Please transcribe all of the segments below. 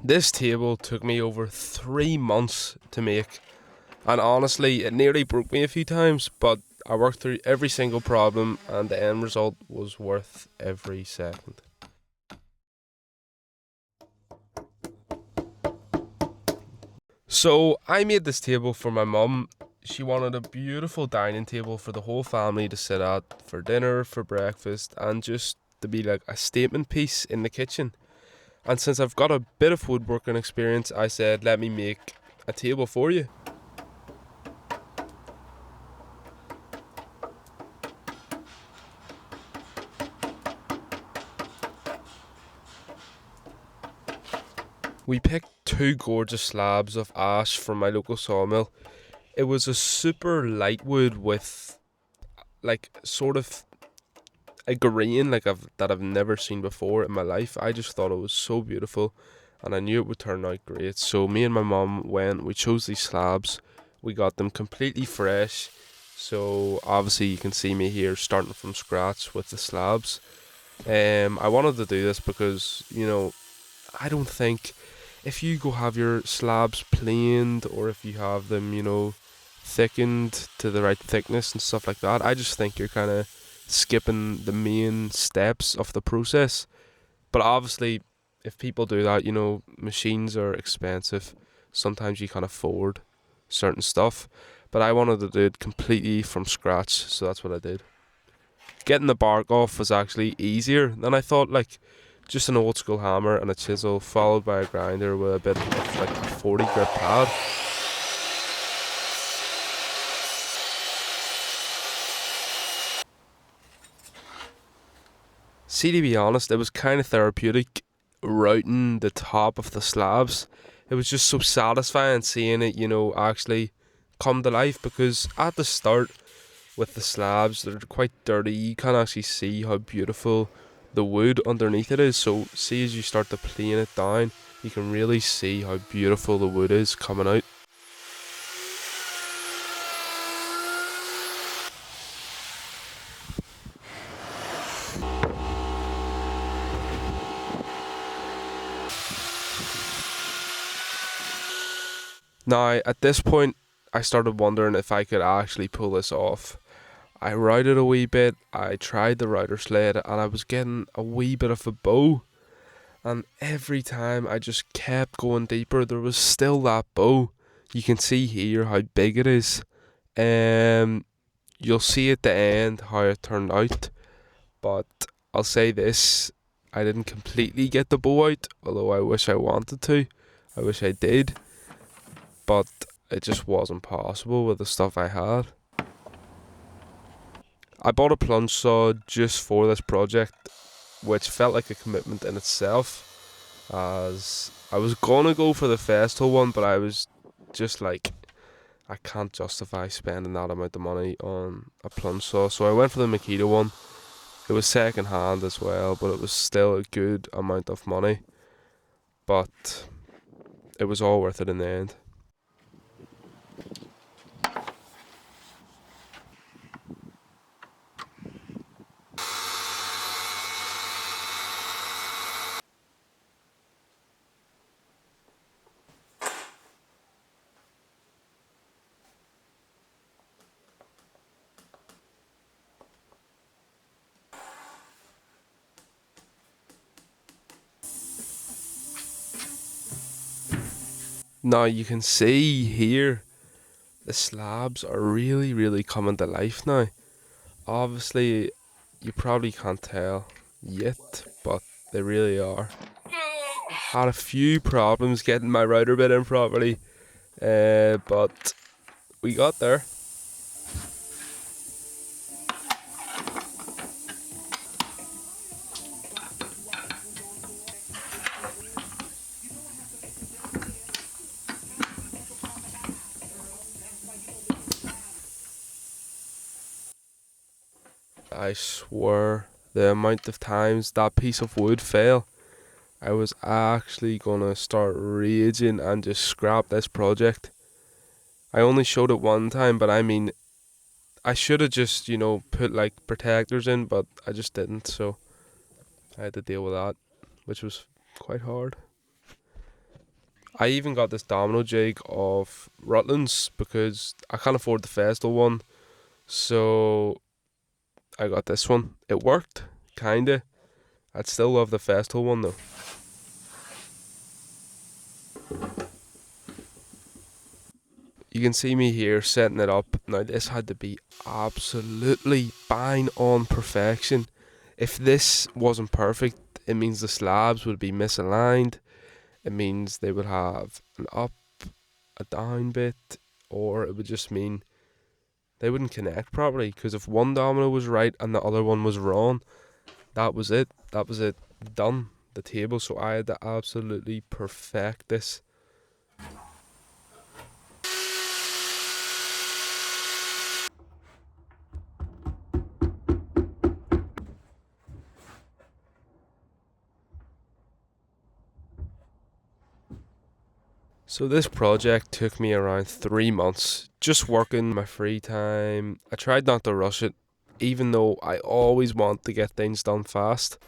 This table took me over 3 months to make, and honestly, it nearly broke me a few times, but I worked through every single problem, and the end result was worth every second. So, I made this table for my mum. She wanted a beautiful dining table for the whole family to sit at for dinner, for breakfast, and just to be like a statement piece in the kitchen. And since I've got a bit of woodworking experience, I said, let me make a table for you. We picked two gorgeous slabs of ash from my local sawmill. It was a super light wood with like sort of a grain that I've never seen before in my life. I just thought it was so beautiful, and I knew it would turn out great. So me and my mum went. We chose these slabs. We got them completely fresh. So obviously you can see me here starting from scratch with the slabs. I wanted to do this because I don't think if you go have your slabs planed or if you have them thickened to the right thickness and stuff like that, I just think you're kind of skipping the main steps of the process. But obviously, if people do that, machines are expensive. Sometimes you can't afford certain stuff. But I wanted to do it completely from scratch, so that's what I did. Getting the bark off was actually easier than I thought. Like, just an old school hammer and a chisel, followed by a grinder with a bit of like a 40 grit pad. See, to be honest, it was kind of therapeutic routing the top of the slabs. It was just so satisfying seeing it, actually come to life, because at the start with the slabs, they're quite dirty. You can't actually see how beautiful the wood underneath it is. So, see, as you start to plane it down, you can really see how beautiful the wood is coming out. Now, at this point, I started wondering if I could actually pull this off. I routed a wee bit, I tried the router sled, and I was getting a wee bit of a bow. And every time I just kept going deeper, there was still that bow. You can see here how big it is. You'll see at the end how it turned out. But I'll say this, I didn't completely get the bow out, although I wish I wanted to. I wish I did. But it just wasn't possible with the stuff I had. I bought a plunge saw just for this project, which felt like a commitment in itself, as I was gonna go for the Festool one, but I was just like, I can't justify spending that amount of money on a plunge saw, so I went for the Makita one. It was second hand as well, but it was still a good amount of money, but it was all worth it in the end. Now you can see here, the slabs are really, really coming to life now. Obviously, you probably can't tell yet, but they really are. Had a few problems getting my router bit in properly, but we got there. I swear, the amount of times that piece of wood fell, I was actually gonna start raging and just scrap this project. I only showed it one time, but I mean, I should have just, put like protectors in, but I just didn't, so I had to deal with that, which was quite hard. I even got this domino jig of Rutland's because I can't afford the Festal one, so I got this one. It worked, kinda. I'd still love the Festal one though. You can see me here setting it up. Now this had to be absolutely bang on perfection. If this wasn't perfect, it means the slabs would be misaligned. It means they would have an up, a down bit, or it would just mean they wouldn't connect properly. Because if one domino was right and the other one was wrong, that was it. That was it. Done. The table. So I had to absolutely perfect this. So this project took me around 3 months, just working my free time. I tried not to rush it, even though I always want to get things done fast.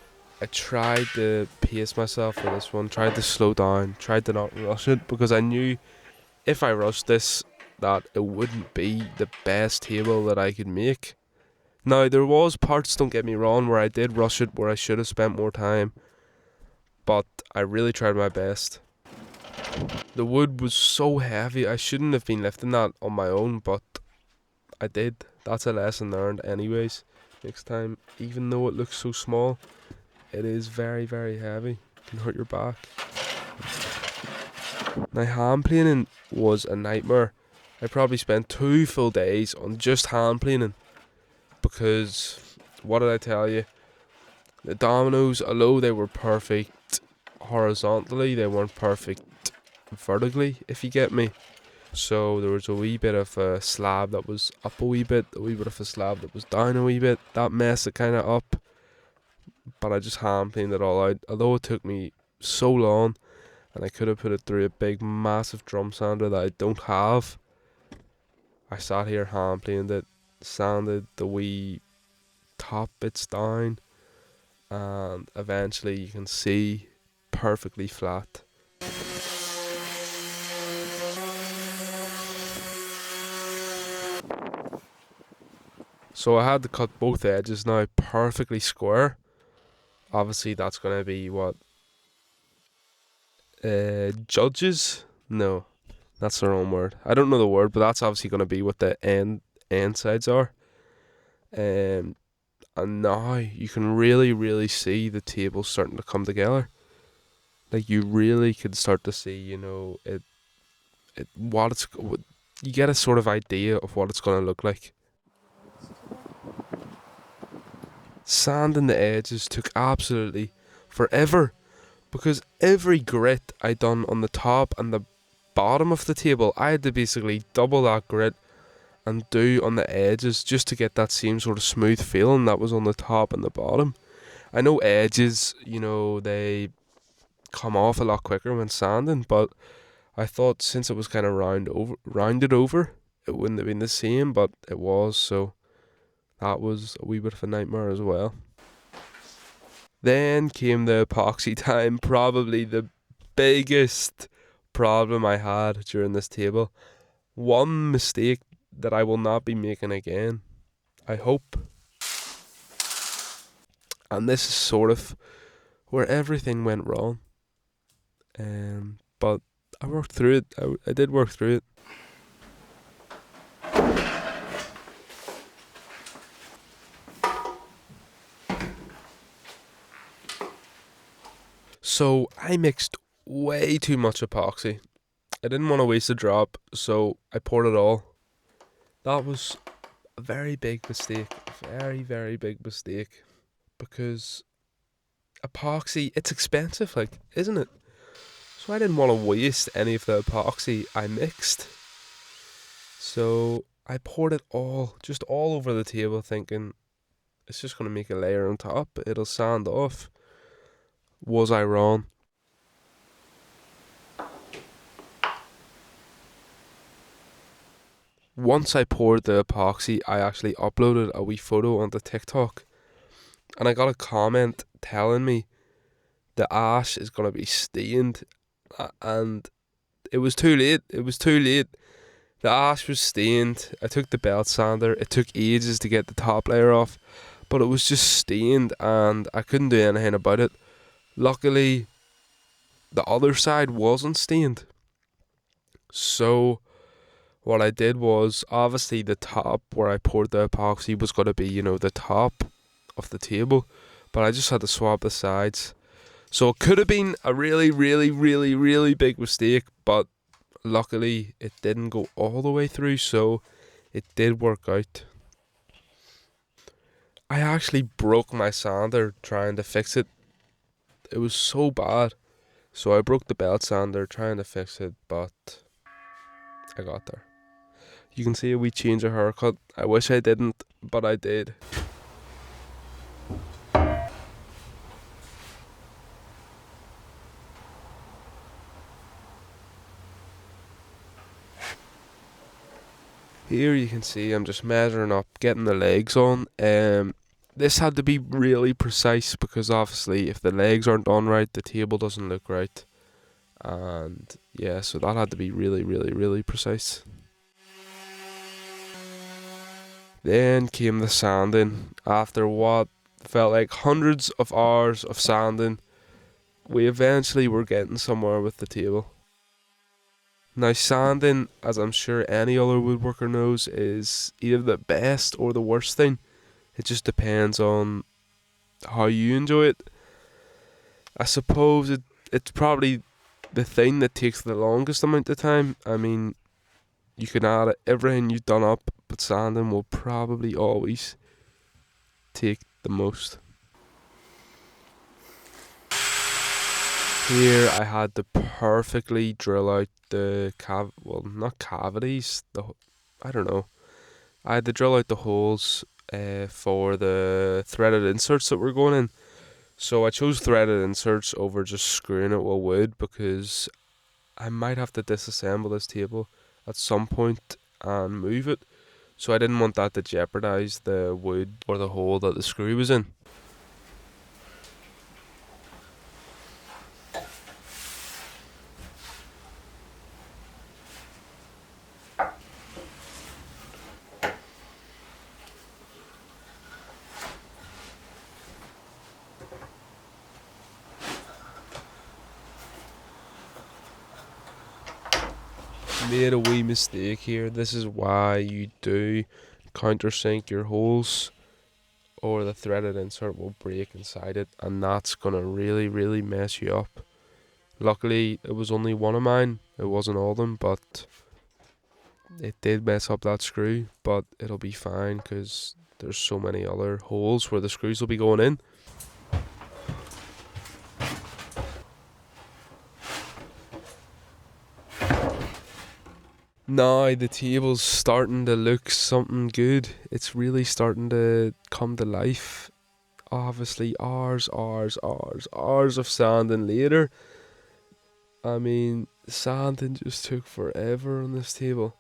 I tried to pace myself for this one, tried to slow down, tried to not rush it, because I knew if I rushed this, that it wouldn't be the best table that I could make. Now, there was parts, don't get me wrong, where I did rush it, where I should have spent more time, but I really tried my best. The wood was so heavy, I shouldn't have been lifting that on my own, but I did. That's a lesson learned anyways. Next time, even though it looks so small, it is very, very heavy. It can hurt your back. Now, hand planing was a nightmare. I probably spent 2 full days on just hand planing because, what did I tell you? The dominoes, although they were perfect horizontally, they weren't perfect vertically, if you get me. So there was a wee bit of a slab that was up a wee bit of a slab that was down a wee bit. That messed it kind of up, but I just hand planed it all out. Although it took me so long, and I could have put it through a big massive drum sander that I don't have, I sat here hand planed it, sanded the wee top bits down, and eventually you can see perfectly flat. So I had to cut both edges now perfectly square. Obviously that's going to be what, judges? No, that's the wrong word. I don't know the word, but that's obviously going to be what the end sides are. And now you can really see the table starting to come together. Like you really could start to see, you get a sort of idea of what it's going to look like. Sanding the edges took absolutely forever because every grit I done on the top and the bottom of the table, I had to basically double that grit and do on the edges just to get that same sort of smooth feeling that was on the top and the bottom. I know edges, they come off a lot quicker when sanding, but I thought since it was kind of rounded over, it wouldn't have been the same, but it was, so that was a wee bit of a nightmare as well. Then came the epoxy time, probably the biggest problem I had during this table. One mistake that I will not be making again, I hope. And this is sort of where everything went wrong. But I worked through it. I did work through it. So I mixed way too much epoxy. I didn't want to waste a drop, so I poured it all. That was a very big mistake. Very, very big mistake. Because epoxy, it's expensive, isn't it? So I didn't want to waste any of the epoxy I mixed. So I poured it just all over the table, thinking it's just going to make a layer on top. It'll sand off. Was I wrong? Once I poured the epoxy, I actually uploaded a wee photo onto TikTok, and I got a comment telling me the ash is going to be stained, and it was too late. It was too late. The ash was stained. I took the belt sander. It took ages to get the top layer off, but it was just stained and I couldn't do anything about it. Luckily, the other side wasn't stained. So what I did was, obviously the top where I poured the epoxy was going to be, the top of the table, but I just had to swap the sides. So it could have been a really, really, really, really big mistake, but luckily it didn't go all the way through, so it did work out. I actually broke my sander trying to fix it. It was so bad. So I broke the belt sander trying to fix it, but I got there. You can see a wee change of haircut. I wish I didn't, but I did. Here you can see I'm just measuring up, getting the legs on. This had to be really precise because obviously if the legs aren't done right, the table doesn't look right. And yeah, so that had to be really, really, really precise. Then came the sanding. After what felt like hundreds of hours of sanding, we eventually were getting somewhere with the table. Now sanding, as I'm sure any other woodworker knows, is either the best or the worst thing. It just depends on how you enjoy it. I suppose it's probably the thing that takes the longest amount of time. I mean, you can add everything you've done up, but sanding will probably always take the most. Here I had to perfectly drill out the not cavities, I don't know. I had to drill out the holes for the threaded inserts that were going in. So I chose threaded inserts over just screwing it with wood because I might have to disassemble this table at some point and move it. So I didn't want that to jeopardize the wood or the hole that the screw was in. Made a wee mistake here. This is why you do countersink your holes, or the threaded insert will break inside it, and that's gonna really, really mess you up. Luckily, it was only one of mine. It wasn't all of them, but it did mess up that screw. But it'll be fine because there's so many other holes where the screws will be going in. Now the table's starting to look something good. It's really starting to come to life. Obviously, hours of sanding later. I mean, sanding just took forever on this table.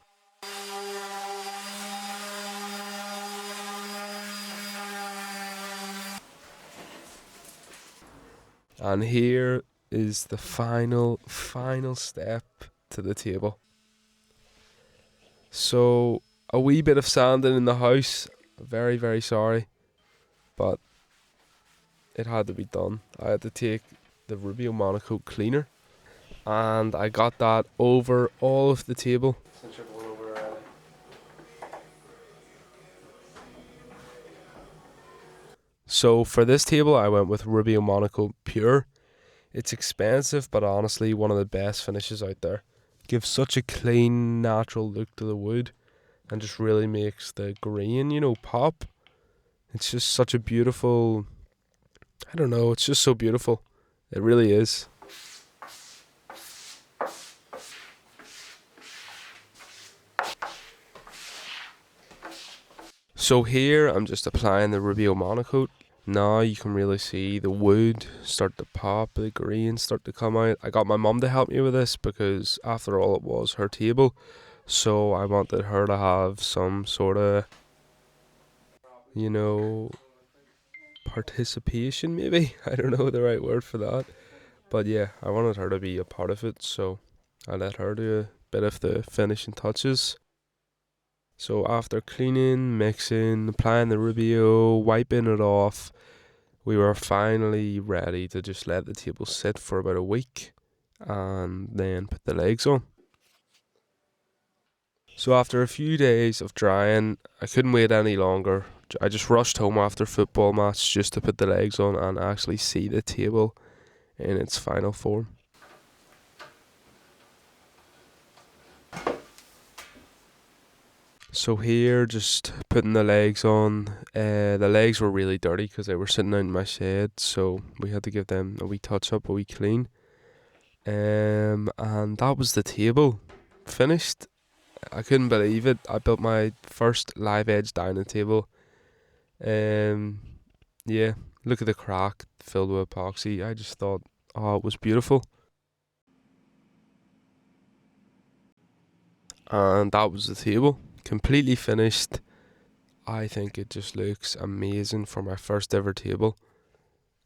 And here is the final step to the table. So, a wee bit of sanding in the house. Very, very sorry. But it had to be done. I had to take the Rubio Monocoat cleaner, and I got that over all of the table. So for this table I went with Rubio Monocoat Pure. It's expensive, but honestly one of the best finishes out there. Gives such a clean, natural look to the wood and just really makes the grain, pop. It's just such a beautiful, I don't know, it's just so beautiful. It really is. So here I'm just applying the Rubio Monocoat. Now you can really see the wood start to pop, the grains start to come out. I got my mum to help me with this because after all it was her table. So I wanted her to have some sort of, participation maybe. I don't know the right word for that. But yeah, I wanted her to be a part of it, so I let her do a bit of the finishing touches. So after cleaning, mixing, applying the Rubio, wiping it off, we were finally ready to just let the table sit for about a week and then put the legs on. So after a few days of drying, I couldn't wait any longer. I just rushed home after football match just to put the legs on and actually see the table in its final form. So here, just putting the legs on. The legs were really dirty because they were sitting out in my shed, so we had to give them a wee touch up, a wee clean. And that was the table finished. I couldn't believe it. I built my first live edge dining table. Yeah, look at the crack filled with epoxy. I just thought, oh, it was beautiful. And that was the table, completely finished. I think it just looks amazing for my first ever table.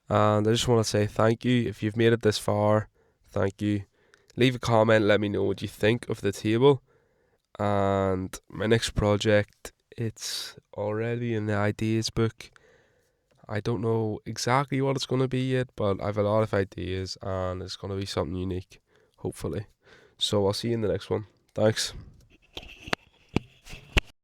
And I just want to say thank you. If you've made it this far, thank you. Leave a comment, let me know what you think of the table. And my next project, it's already in the ideas book. I don't know exactly what it's going to be yet, but I have a lot of ideas and it's going to be something unique, hopefully. So I'll see you in the next one. Thanks.